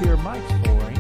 your mics for, Amy?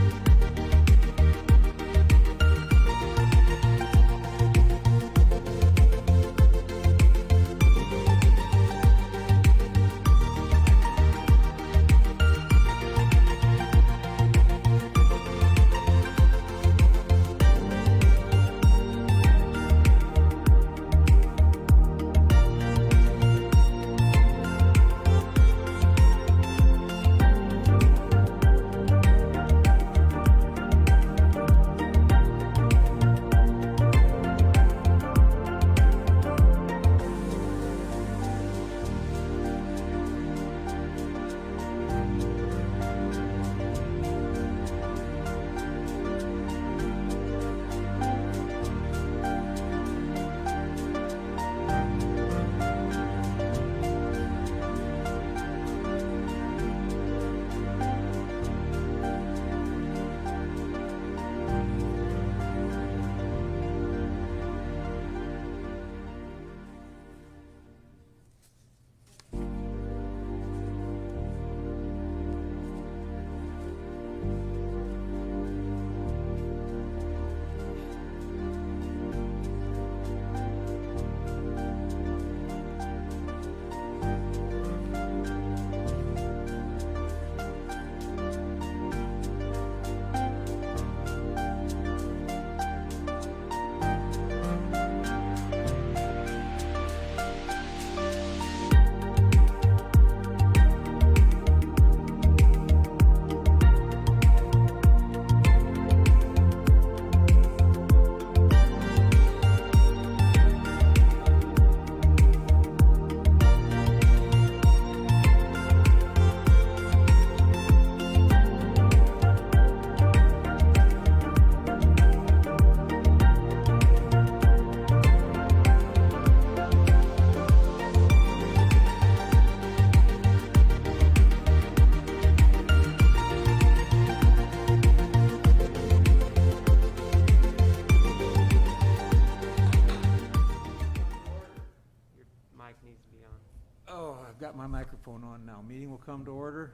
Got my microphone on now. Meeting will come to order.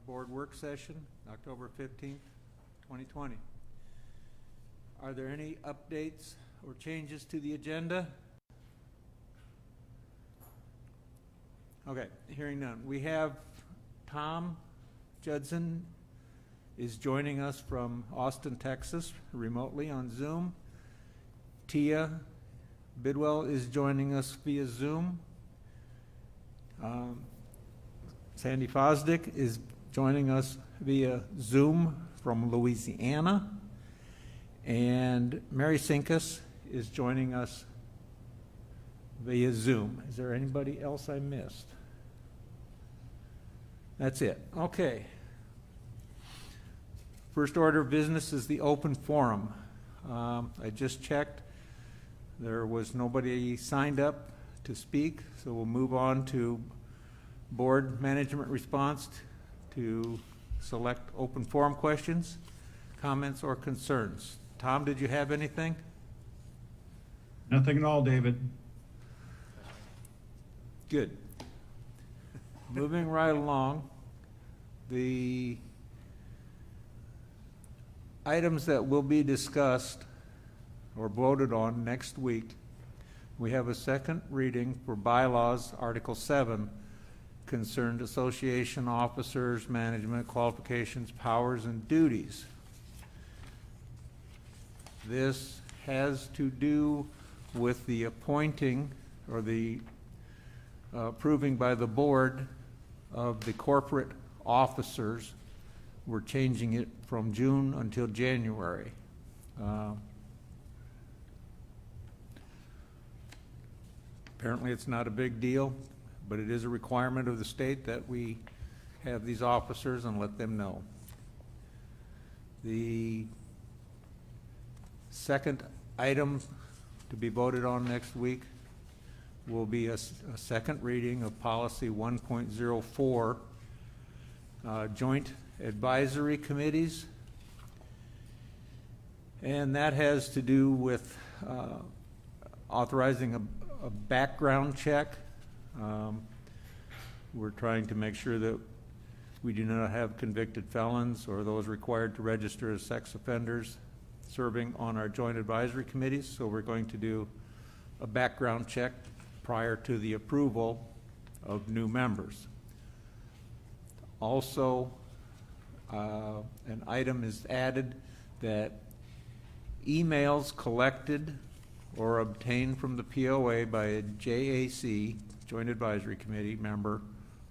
Board work session, October 15th, 2020. Are there any updates or changes to the agenda? Okay, hearing none. We have Tom Judson is joining us from Austin, Texas, remotely on Zoom. Tia Bidwell is joining us via Zoom. Sandy Fosdick is joining us via Zoom from Louisiana, and Mary Sinkus is joining us via Zoom. Is there anybody else I missed? That's it. Okay. First order of business is the open forum. I just checked. There was nobody signed up to speak, so we'll move on to board management response to select open forum questions, comments, or concerns. Tom, did you have anything? Nothing at all, David. Good. Moving right along, the items that will be discussed or voted on next week. We have a second reading for bylaws, Article 7, concerned association officers, management, qualifications, powers, and duties. This has to do with the appointing or the approving by the board of the corporate officers. We're changing it from June until January. Apparently it's not a big deal, but it is a requirement of the state that we have these officers and let them know. The second item to be voted on next week will be a second reading of policy 1.04, joint advisory committees. And that has to do with authorizing a background check. We're trying to make sure that We do not have convicted felons or those required to register as sex offenders serving on our joint advisory committees, so we're going to do a background check prior to the approval of new members. Also, an item is added that emails collected or obtained from the POA by a JAC, Joint Advisory Committee member,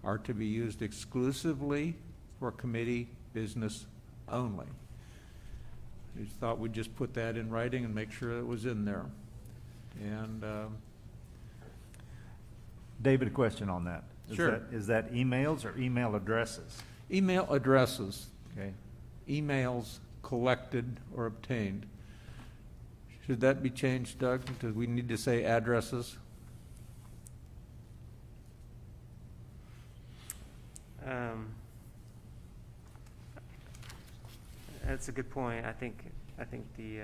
are to be used exclusively for committee business only. I just thought we'd just put that in writing and make sure it was in there. And David, a question on that. Sure. Is that emails or email addresses? email addresses, Okay. emails collected or obtained. Should that be changed, Doug? Do we need to say addresses? That's a good point. I think the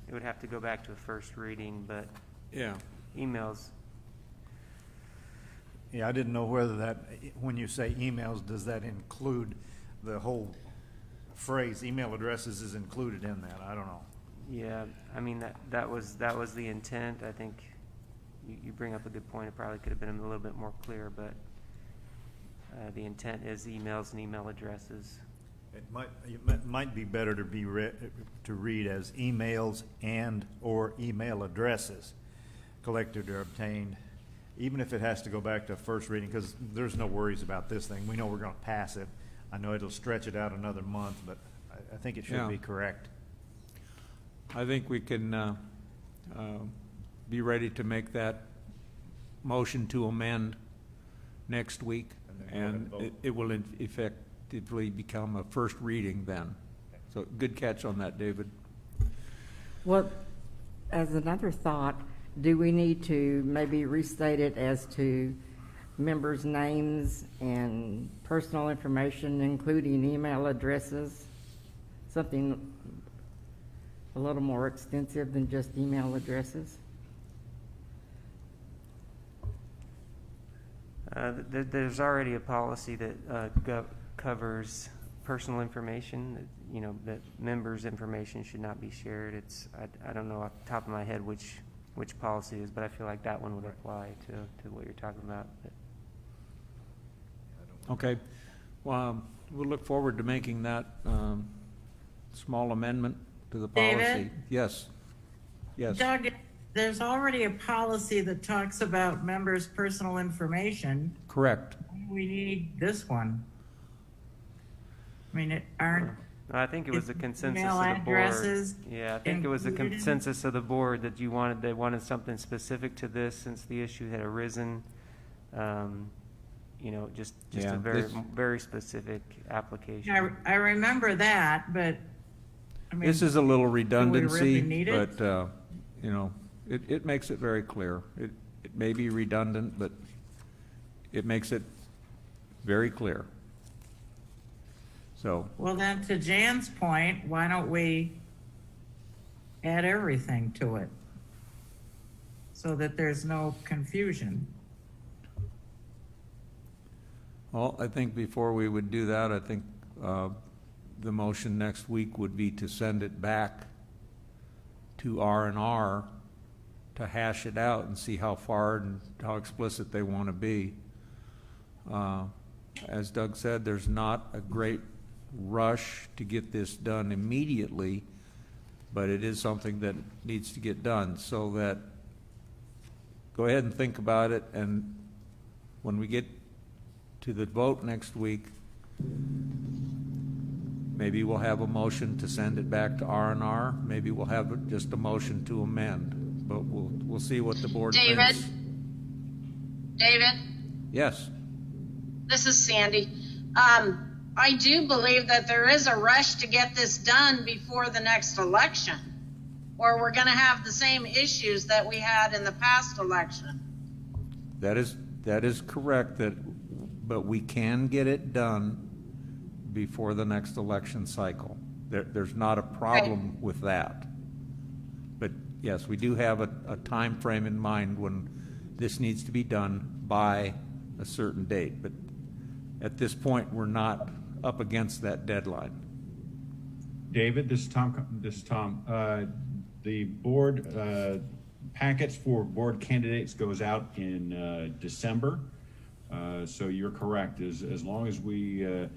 it would have to go back to a first reading, but Yeah. emails. Yeah, I didn't know whether that, when you say emails, does that include the whole phrase, email addresses is included in that? I don't know. Yeah, I mean that was the intent. I think you bring up a good point. It probably could have been a little bit more clear, but the intent is emails and email addresses. It might be better to be to read as emails and or email addresses collected or obtained, even if it has to go back to first reading, because there's no worries about this thing. We know we're going to pass it. I know it'll stretch it out another month, but I think it should be correct. I think we can be ready to make that motion to amend next week, and it will effectively become a first reading then. So good catch on that, David. Well, as another thought, do we need to maybe restate it as to members' names and personal information, including email addresses? Something a little more extensive than just email addresses? There's already a policy that covers personal information. That members' information should not be shared. I don't know off the top of my head which policy it is, but I feel like that one would apply to what you're talking about. Okay. Well, we'll look forward to making that small amendment to the policy. David? Yes. Yes. Doug, there's already a policy that talks about members' personal information. Correct. We need this one. I mean, I think it was a consensus email of the board. addresses Yeah, I think it was a included? consensus of the board that they wanted something specific to this since the issue had arisen. Just Yeah, a very specific application. I remember that, but I mean, This is a little redundancy, need it? but, it makes it very clear. It may be redundant, but it makes it very clear. So, well, then to Jan's point, why don't we add everything to it so that there's no confusion? well, I think before we would do that, I think the motion next week would be to send it back to R&R to hash it out and see how far and how explicit they want to be. As Doug said, there's not a great rush to get this done immediately, but it is something that needs to get done, so that go ahead and think about it, and when we get to the vote next week, maybe we'll have a motion to send it back to R&R. Maybe we'll have just a motion to amend, but we'll see what the board thinks. David, Yes. this is Sandy. I do believe that there is a rush to get this done before the next election, or we're going to have the same issues that we had in the past election. That is correct, but we can get it done before the next election cycle. There's not a problem with that. But yes, we do have a time frame in mind when this needs to be done by a certain date. But at this point, we're not up against that deadline. David, this is Tom. The board packets for board candidates goes out in December. So you're correct. As long as we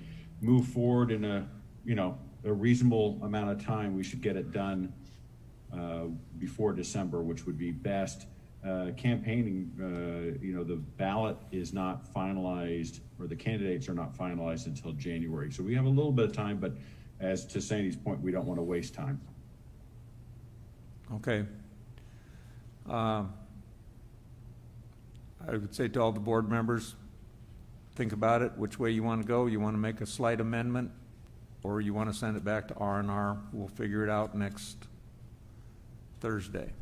move forward in a reasonable amount of time, we should get it done before December, which would be best. Campaigning, the ballot is not finalized, or the candidates are not finalized until January. So we have a little bit of time, but as to Sandy's point, we don't want to waste time. Okay. I would say to all the board members, think about it, which way you want to go. You want to make a slight amendment, or you want to send it back to R&R. We'll figure it out next Thursday.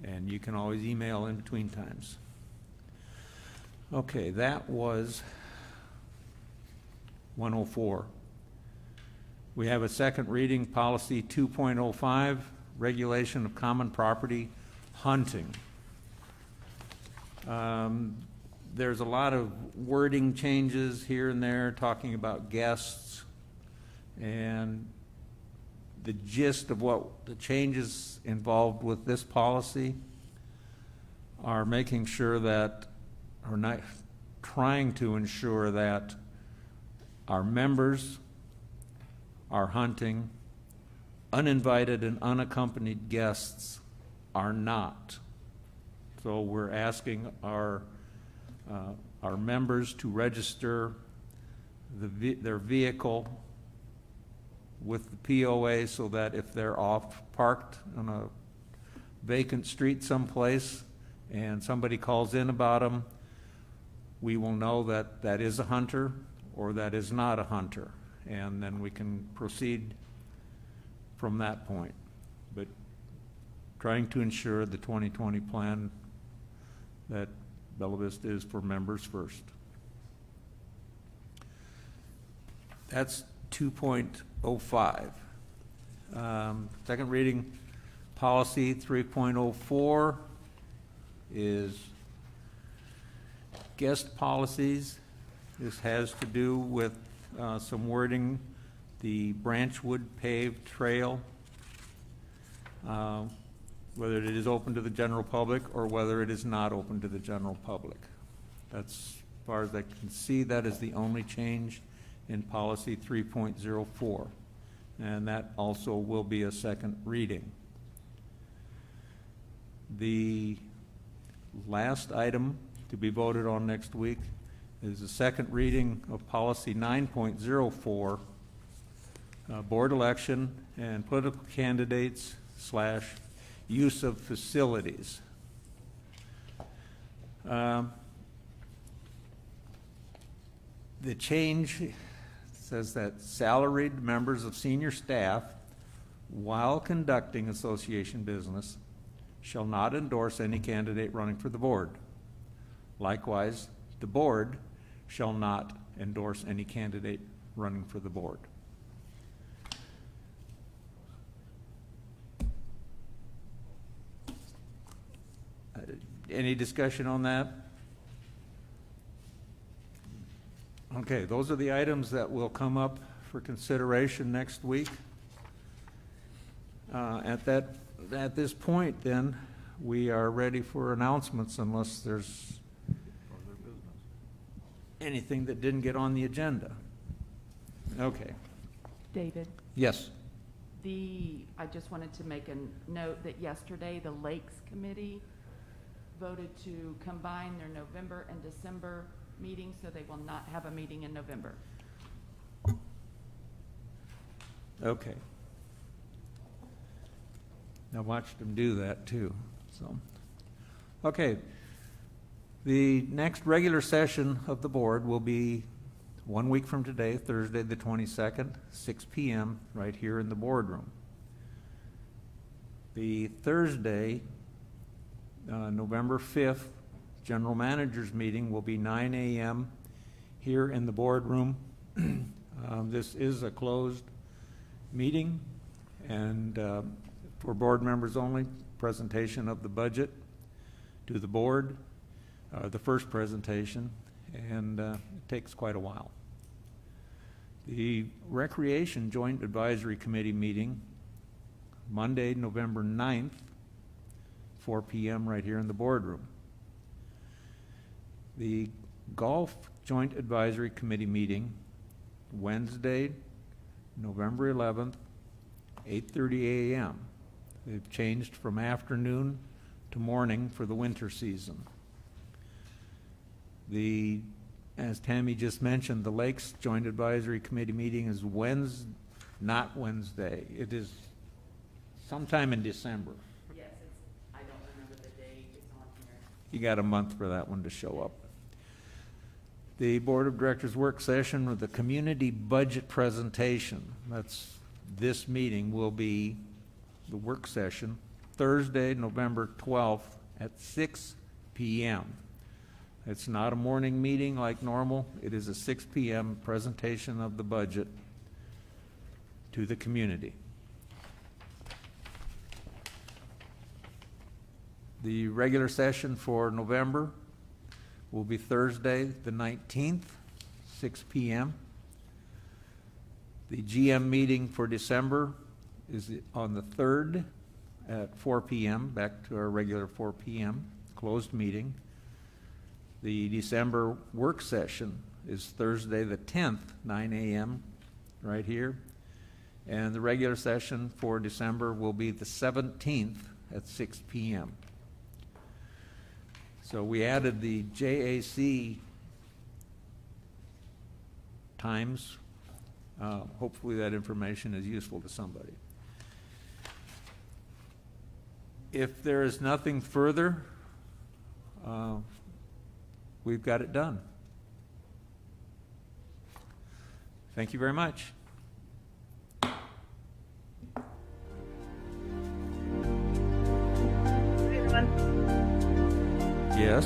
And you can always email in between times. Okay, that was 104. We have a second reading, policy 2.05, regulation of common property hunting. There's a lot of wording changes here and there talking about guests, and the gist of what the changes involved with this policy are making sure that, or not trying to ensure that our members are hunting, uninvited and unaccompanied guests are not. So we're asking our members to register their vehicle with the POA, so that if they're parked on a vacant street someplace and somebody calls in about them, we will know that that is a hunter or that is not a hunter, and then we can proceed from that point. But trying to ensure the 2020 plan that Bella Vista is for members first. That's 2.05. Second reading policy 3.04 is guest policies. This has to do with some wording, the Branchwood paved trail, whether it is open to the general public or whether it is not open to the general public. That's, as far as I can see, that is the only change in policy 3.04, and that also will be a second reading. The last item to be voted on next week is the second reading of policy 9.04, board election and political candidates / use of facilities. The change says that salaried members of senior staff, while conducting association business, shall not endorse any candidate running for the board. Likewise, the board shall not endorse any candidate running for the board. Any discussion on that? Okay, those are the items that will come up for consideration next week. At this point, then, we are ready for announcements, unless there's anything that didn't get on the agenda. Okay. David, Yes. I just wanted to make a note that yesterday the Lakes Committee voted to combine their November and December meetings, so they will not have a meeting in November. Okay. I watched them do that too. So, okay. The next regular session of the board will be 1 week from today, Thursday the 22nd, 6 p.m., right here in the boardroom. The Thursday, November 5th, general managers meeting will be 9 a.m. here in the boardroom. This is a closed meeting, and for board members only, presentation of the budget to the board. the first presentation, and it takes quite a while. The Recreation Joint Advisory Committee meeting, Monday, November 9th, 4 p.m. right here in the boardroom. The Golf Joint Advisory Committee meeting, Wednesday, November 11th, 8:30 a.m. They've changed from afternoon to morning for the winter season. As Tammy just mentioned, the Lakes Joint Advisory Committee meeting is not Wednesday. It is sometime in December. Yes, I don't remember the date, it's on here. You got a month for that one to show up. The Board of Directors work session with the community budget presentation. That's this meeting will be the work session Thursday, November 12th at 6 p.m. It's not a morning meeting like normal. It is a 6 p.m. presentation of the budget to the community. The regular session for November will be Thursday, the 19th, 6 p.m. The GM meeting for December is on the 3rd at 4 p.m., back to our regular 4 p.m. closed meeting. The December work session is Thursday, the 10th, 9 a.m., right here. And the regular session for December will be the 17th at 6 p.m. So we added the JAC times. Hopefully that information is useful to somebody. If there is nothing further, we've got it done. Thank you very much. Yes.